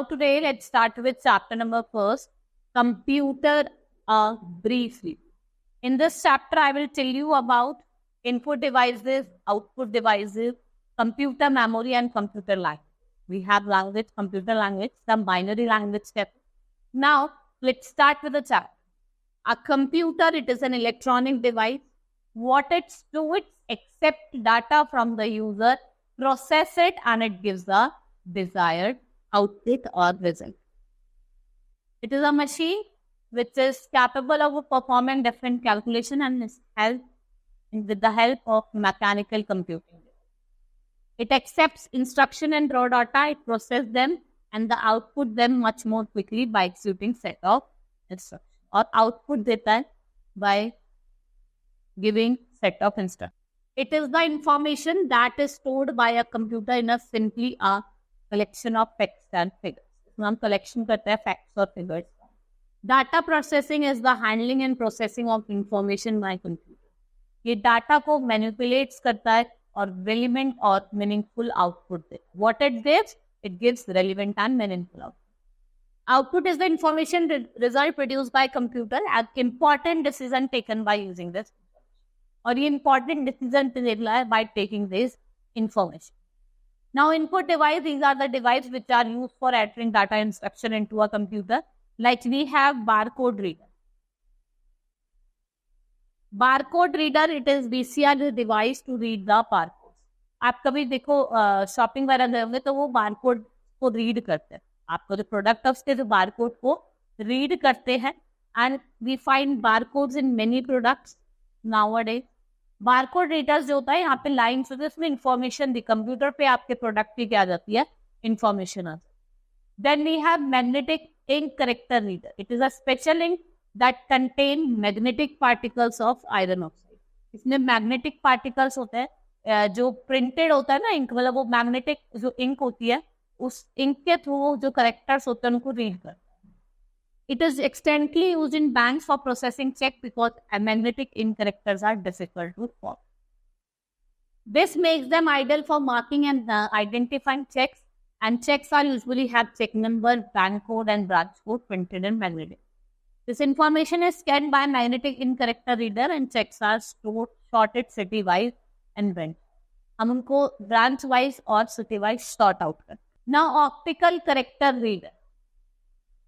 today let's start with chapter number first, computer briefly. In this chapter, I will tell you about input devices, output devices, computer memory, and computer language. We have language, computer language, some binary language step. Now, let's start with the chapter. A computer, it is an electronic device. What it's do, it accept data from the user, process it, and it gives the desired output or result. It is a machine which is capable of performing different calculation and is help with the help of mechanical computing. It accepts instruction and raw data, it processes them and the output them much more quickly by executing set of instructions, or output data by giving set of instructions. It is the information that is stored by a computer in a simply a collection of facts and figures. हम collection करते हैं facts और figures. Data processing is the handling and processing of information by computer. ये data को manipulates करता है और relevant और meaningful output they. What it gives? It gives relevant and meaningful output. Output is the information result produced by computer and important decision taken by using this. और ये important decision है by taking this information. Now, input device, these are the devices which are used for entering data instruction into a computer. Like we have barcode reader. Barcode reader, it is VCR the device to read the barcodes. आप कभी देखो shopping वगैरह गए होंगे तो वो barcode को read करते हैं. आपको जो प्रोडक्ट है उसके जो बारकोड को रीड करते हैं. And we find barcodes in many products nowadays. Barcode readers जो होता है यहाँ पे लाइन्स होती है, उसमें इंफॉर्मेशन दी कंप्यूटर पे आपके प्रोडक्ट की क्या आ जाती है, इंफॉर्मेशन आ जाती है. Then we have magnetic ink character reader. It is a special ink that contain magnetic particles of iron oxide. इसमें मैग्नेटिक पार्टिकल्स होते हैं, जो प्रिंटेड होता है ना इंक, मतलब वो मैग्नेटिक जो इंक होती है उस इंक के थ्रू जो करेक्टर्स होते हैं उनको रीड करता है. It is extensively used in banks for processing check because magnetic ink characters are difficult to form. This makes them ideal for marking and identifying checks, and checks are usually have check number, bank code, and branch code printed in magnetic. This information is scanned by magnetic ink character reader, and checks are stored sorted city wise and branch. हम उनको branch wise और city wise sort out करते. Now, optical character reader.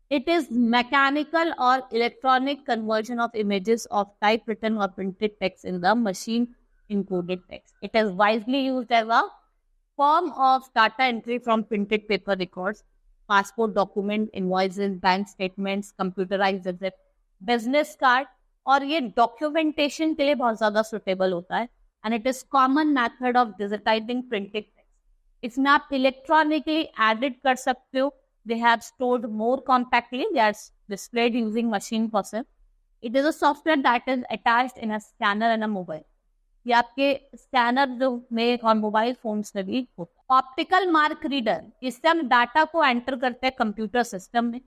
It is mechanical or electronic conversion of images of typewritten or printed text in the machine encoded text. It is widely used as a form of data entry from printed paper records, passport document, invoices, bank statements, computerized exit, business card, और ये documentation के लिए बहुत ज़्यादा suitable होता है. And it is common method of digitizing printed text. इसमें आप electronically edit कर सकते हो. They have stored more compactly. They are displayed using machine process. It is a software that is attached in a scanner and a mobile. ये आपके scanner जो में और मोबाइल फोन्स में भी होता है. ऑप्टिकल मार्क रीडर, इससे हम डाटा को एंटर करते हैं कंप्यूटर सिस्टम में.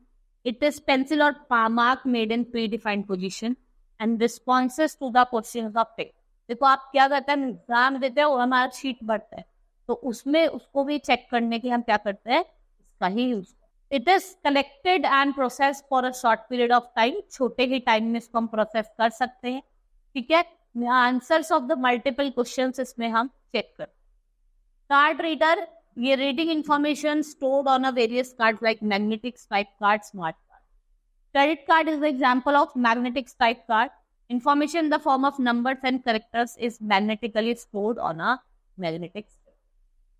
It is pencil or mark made in predefined position and responses to the questions of text. देखो आप क्या करते हैं, एग्जाम देते हैं और हमारा शीट बढ़ता है तो उसमें उसको भी चेक करने के हम क्या करते हैं, इसका ही use. It is collected and processed for a short period of time. छोटे ही टाइम में इसको हम प्रोसेस कर सकते हैं. ठीक है, answers of the multiple questions इसमें हम चेक करते हैं. कार्ड रीडर, ये reading information stored on a various card like magnetic stripe card, smart card. Credit card is the example of magnetic stripe card. Information in the form of numbers and characters is magnetically stored on a magnetic strip.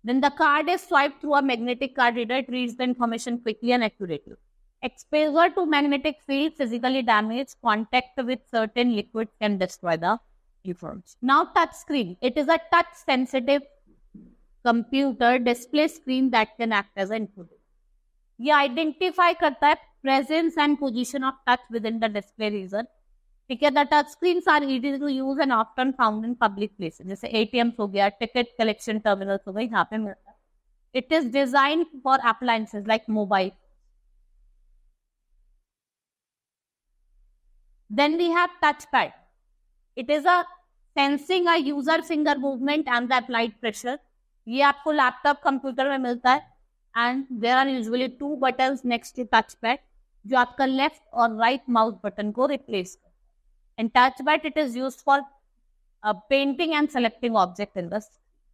Then the card is swiped through a magnetic card reader. It reads the information quickly and accurately. Exposure to magnetic field, physically damage, contact with certain liquids can destroy the information. Now, touch screen. It is a touch-sensitive computer display screen that can act as an input. ये identify करता है presence and position of touch within the display region. ठीक है, the touch screens are easy to use and often found in public places. जैसे ATMs हो गया, ticket collection terminals हो गए, यहाँ पे मिलता है. It is designed for appliances like mobile. Then we have touchpad. It is a sensing a user finger movement and the applied pressure. ये आपको लैपटॉप कंप्यूटर में मिलता है. and there are usually two buttons next to touchpad जो आपका left और right mouse button को replace कर. And touchpad it is used for painting and selecting object in the.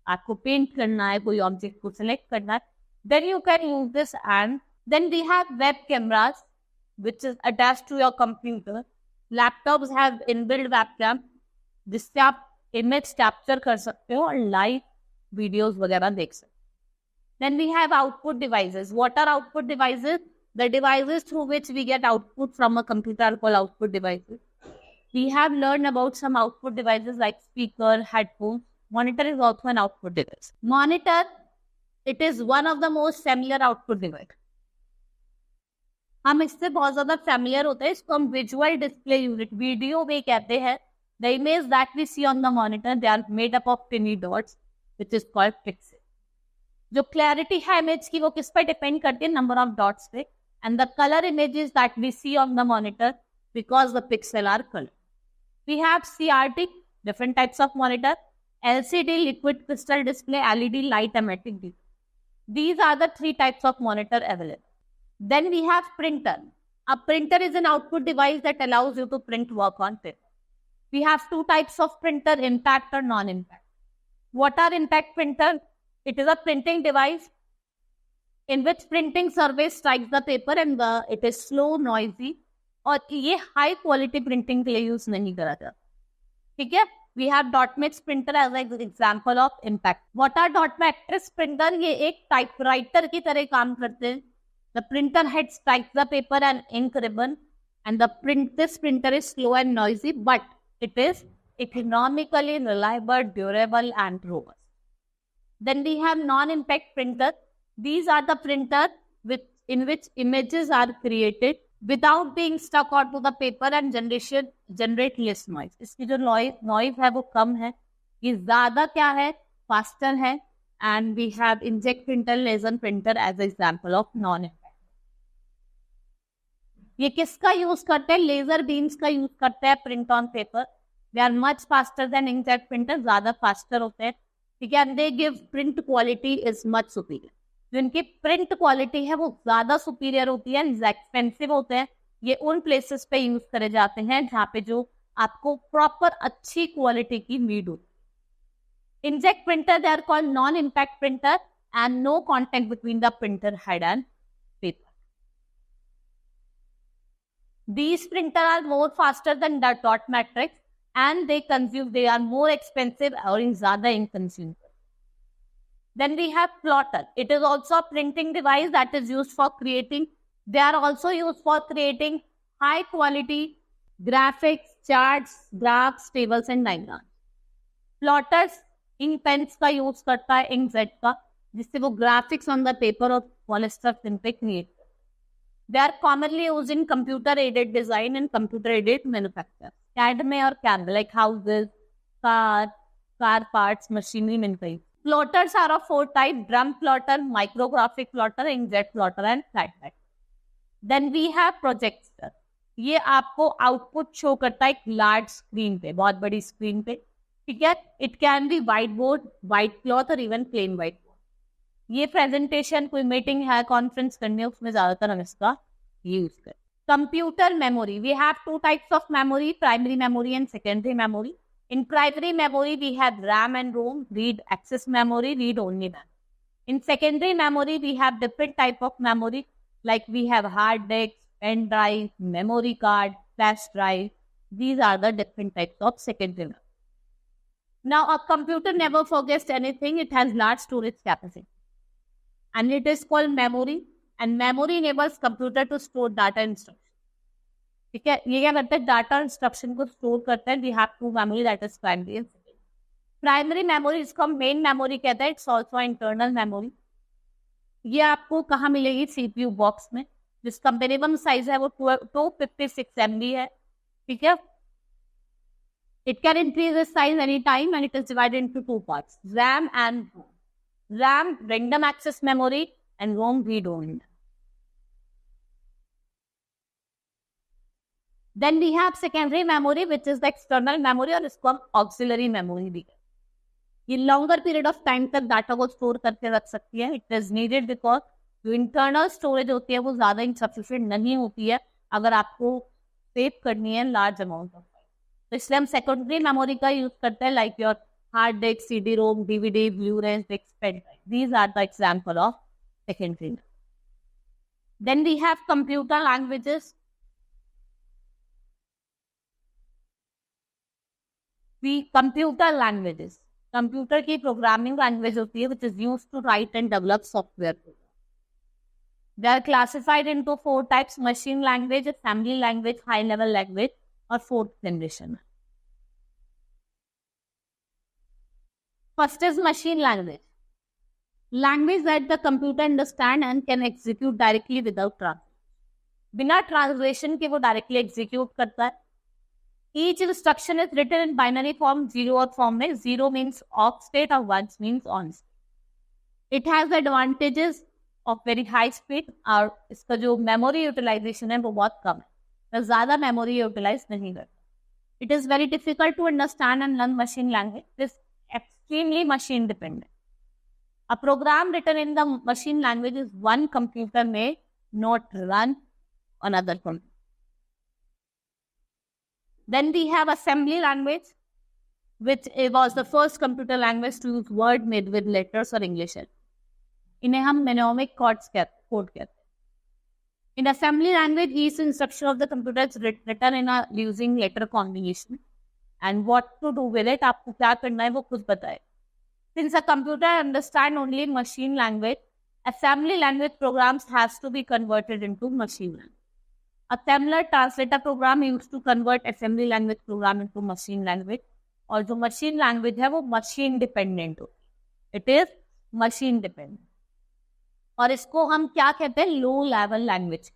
आपको paint करना है, कोई object को select करना है, then you can use this. And then we have web cameras which is attached to your computer. Laptops have inbuilt webcam जिससे आप image capture कर सकते हो और live videos वगैरह देख सकते हो. Then we have output devices. What are output devices? The devices through which we get output from a computer are called output devices. We have learned about some output devices like speaker, headphones. Monitor is also an output device. Monitor, it is one of the most familiar output device. हम इससे बहुत ज़्यादा familiar होते हैं. इसको हम visual display unit, video में कहते हैं. The image that we see on the monitor, they are made up of tiny dots, which is called pixels. जो क्लैरिटी है इमेज की वो किस पर डिपेंड करती है? नंबर ऑफ डॉट्स पे. And the colour images that we see on the monitor because the pixel are colour. We have CRT, different types of monitor, LCD, liquid crystal display, LED, light emitting display. These are the three types of monitor available. Then we have printer. A printer is an output device that allows you to print work on paper. We have two types of printer, impact or non-impact. What are impact printer? It is a printing device in which printing surface strikes the paper and it is slow, noisy. और ये high quality printing के लिए use नहीं करा जाता. ठीक है? We have dot matrix printer as an example of impact. What are dot matrix printer? ये एक typewriter की तरह काम करते हैं. The printer head strikes the paper and ink ribbon, and this printer is slow and noisy, but it is economically reliable, durable, and robust. Then we have non-impact printer. These are the printers in which images are created without being stuck onto the paper and generate less noise. इसकी जो noise है वो कम है. ये ज़्यादा क्या है? Faster है. And we have inkjet printer, laser printer as an example of non-impact. ये किसका यूज करते हैं? लेजर बीम्स का यूज करते हैं print on paper. They are much faster than inkjet printer, ज्यादा फास्टर होते हैं. ठीक है. They give print quality is much superior. जो इनकी प्रिंट क्वालिटी है वो ज्यादा सुपीरियर होती है, एक्सपेंसिव होते हैं. ये उन प्लेसेस पे यूज करे जाते हैं जहाँ पे जो आपको प्रॉपर अच्छी क्वालिटी की नीड होती है. Inkjet printer they are called non impact printer and no contact between the printer head and paper. These printers are more faster than the dot matrix and they are more expensive or ज़्यादा ink consuming. Then we have plotter. It is also a printing device that is used for creating. They are also used for creating high quality graphics, charts, graphs, tables and diagrams. Plotters ink pens का use करता है inkjet का, जिससे वो graphics on the paper और polyester thin पे create. They are commonly used in computer-aided design and computer-aided manufacture. CAD में और CAD like houses, car parts, machinery में कई. Plotters are of four types: drum plotter, micrographic plotter, inkjet plotter, and flat pad. Then we have projector. ये आपको output show करता है एक large screen पे, बहुत बड़ी screen पे. ठीक है? It can be whiteboard, white cloth or even plain whiteboard. ये प्रेजेंटेशन कोई मीटिंग है, कॉन्फ्रेंस करनी है, उसमें ज्यादातर हम इसका यूज करें. Computer memory. We have two types of memory, primary memory and secondary memory. In primary memory we have RAM and ROM, read access memory, read only memory. In secondary memory we have different type of memory like we have hard disk, pen drive, memory card, flash drive. These are the different types of secondary memory. Now a computer never forgets anything. It has large storage capacity. And it is called memory, and memory enables computer to store data instruction. ठीक है. ये क्या करता है? Data instruction को store करता है. We have two memory, that is primary and secondary. Primary memory इसको हम मेन मेमोरी कहते हैं. It's also internal memory. ये आपको कहाँ मिलेगी? CPU बॉक्स में, जिसका मिनिमम साइज है वो 256 MB है. ठीक है. It can increase its size any time and it is divided into two parts: RAM and ROM. RAM, random access memory, and ROM, read-only. Then we have secondary memory, which is the external memory, और इसको हम auxiliary memory भी कहते हैं. ये longer period of time तक data को store करके रख सकती है. It is needed because जो इंटरनल स्टोरेज होती है वो ज्यादा इंसफिशिएंट नहीं होती है अगर आपको सेव करनी है लार्ज अमाउंट ऑफ फाइल। तो इसलिए हम सेकेंडरी मेमोरी का यूज करते हैं, like your hard disk, CD ROM, DVD, Blu-ray, pen drive. These are the example of secondary. Then we have computer languages. Computer languages, computer की programming language होती है which is used to write and develop software. They are classified into 4 types: machine language, assembly language, high level language, or 4th generation. First is machine language. Language that the computer understand and can execute directly without translation. बिना translation के वो directly execute करता है. Each instruction is written in binary form, 0 और form में. 0 means off state और 1 means on state. It has advantages of very high speed और इसका जो memory utilization है वो बहुत कम है, तो ज़्यादा memory utilize नहीं करता. It is very difficult to understand and learn machine language. It is extremely machine dependent. A program written in the machine language is one computer may not run another computer. Then we have assembly language, which was the first computer language to use word made with letters or English. इन्हें हम mnemonic codes कहते हैं. In assembly language, each instruction of the computer is written in a using letter combination. And what to do with it, आपको क्या करना है वो खुद बताए. Since a computer understands only machine language, assembly language programs has to be converted into machine language. Assembler translator program used to convert assembly language program into machine language. और जो machine language है वो machine dependent होती है. It is machine dependent. और इसको हम क्या कहते हैं, low level language.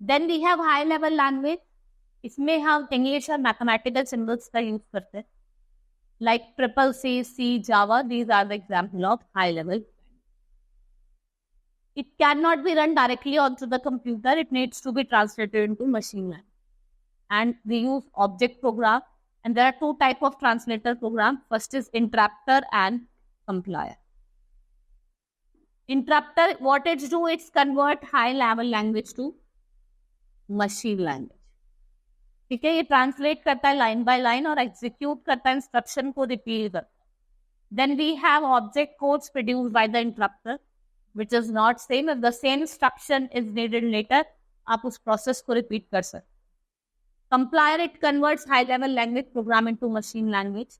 Then we have high level language. इसमें हम इंग्लिश और मैथमेटिकल सिंबल्स का यूज करते हैं, like triple C, C, Java. These are the example of high level. It cannot be run directly onto the computer. It needs to be translated into machine language. And we use object program. And there are 2 types of translator program. First is interpreter and compiler. Interpreter, what it do, it's convert high level language to machine language. ठीक है, ये translate करता है line by line और execute करता है instruction को repeat करता है. Then we have object codes produced by the interpreter, which is not same. If the same instruction is needed later, आप उस process को repeat कर सकते. Compiler, it converts high-level language program into machine language.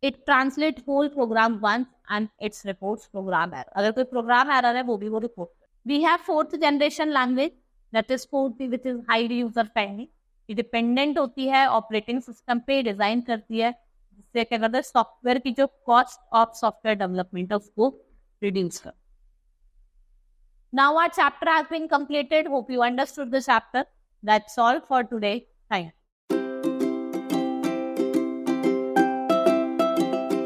It translates whole program once and it reports program error. अगर कोई program error है वो भी वो report. We have 4th generation language, that is 4th, which is highly user friendly. ये dependent होती है operating system पे, डिजाइन करती है, जिससे क्या करता है सॉफ्टवेयर की जो cost of software development है उसको reduce कर. Now our chapter has been completed. Hope you understood the chapter. That's all for today. Thank you.